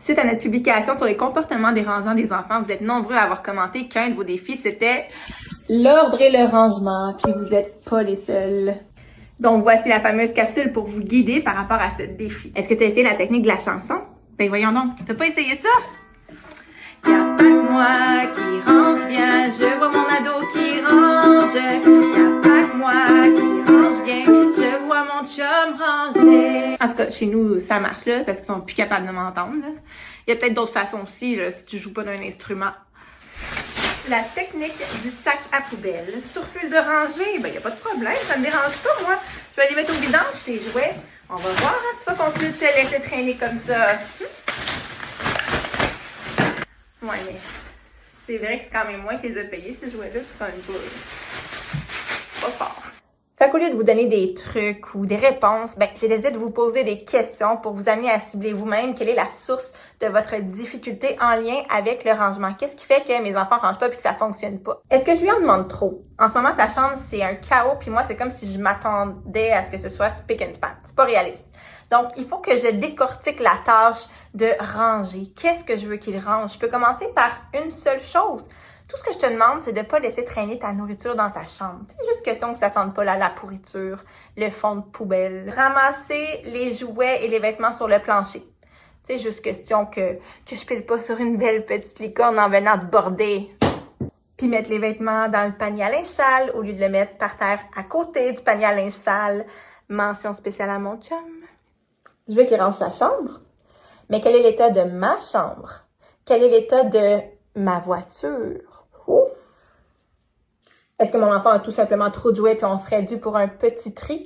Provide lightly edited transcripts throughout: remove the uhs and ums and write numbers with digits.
Suite à notre publication sur les comportements dérangeants des enfants, vous êtes nombreux à avoir commenté qu'un de vos défis, c'était l'ordre et le rangement, puis vous n'êtes pas les seuls. Donc, voici la fameuse capsule pour vous guider par rapport à ce défi. Est-ce que tu as essayé la technique de la chanson? Ben voyons donc, t'as pas essayé ça? Y'a pas que moi qui range bien, je vois mon ado qui range. Y'a pas que moi qui range bien, je vois mon chum ranger. En tout cas, chez nous, ça marche là, parce qu'ils sont plus capables de m'entendre. Il y a peut-être d'autres façons aussi, là, si tu joues pas d'un instrument. La technique du sac à poubelle. Sur fil de rangée, ben y a pas de problème, ça me dérange pas, moi. Je vais aller mettre au vidange tes jouets. On va voir hein, si tu vas continuer de te laisser traîner comme ça. Ouais, mais c'est vrai que c'est quand même moi qui les ai payés, ces jouets-là. C'est quand même pas fort. Fait qu'au lieu de vous donner des trucs ou des réponses, ben, j'ai décidé de vous poser des questions pour vous amener à cibler vous-même quelle est la source de votre difficulté en lien avec le rangement. Qu'est-ce qui fait que mes enfants rangent pas puis que ça fonctionne pas? Est-ce que je lui en demande trop? En ce moment, sa chambre, c'est un chaos puis moi, c'est comme si je m'attendais à ce que ce soit spick and span. C'est pas réaliste. Donc, il faut que je décortique la tâche de ranger. Qu'est-ce que je veux qu'il range? Je peux commencer par une seule chose. Tout ce que je te demande, c'est de ne pas laisser traîner ta nourriture dans ta chambre. C'est juste question que ça sente pas la pourriture, le fond de poubelle. Ramasser les jouets et les vêtements sur le plancher. C'est juste question que je pile pas sur une belle petite licorne en venant de border. Puis mettre les vêtements dans le panier à linge sale au lieu de le mettre par terre à côté du panier à linge sale. Mention spéciale à mon chum. Je veux qu'il range sa chambre. Mais quel est l'état de ma chambre? Quel est l'état de ma voiture? Ouf. Est-ce que mon enfant a tout simplement trop de jouets puis on serait dû pour un petit tri?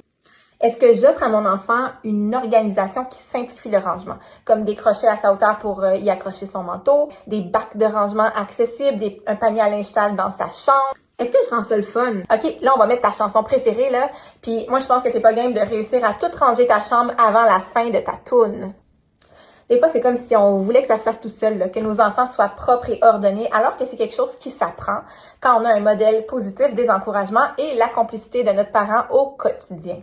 Est-ce que j'offre à mon enfant une organisation qui simplifie le rangement, comme des crochets à sa hauteur pour y accrocher son manteau, des bacs de rangement accessibles, un panier à linge sale dans sa chambre? Est-ce que je rends ça le fun? OK, là, on va mettre ta chanson préférée, là. Puis moi, je pense que t'es pas game de réussir à tout ranger ta chambre avant la fin de ta toune. Des fois, c'est comme si on voulait que ça se fasse tout seul, là, que nos enfants soient propres et ordonnés, alors que c'est quelque chose qui s'apprend quand on a un modèle positif des encouragements et la complicité de notre parent au quotidien.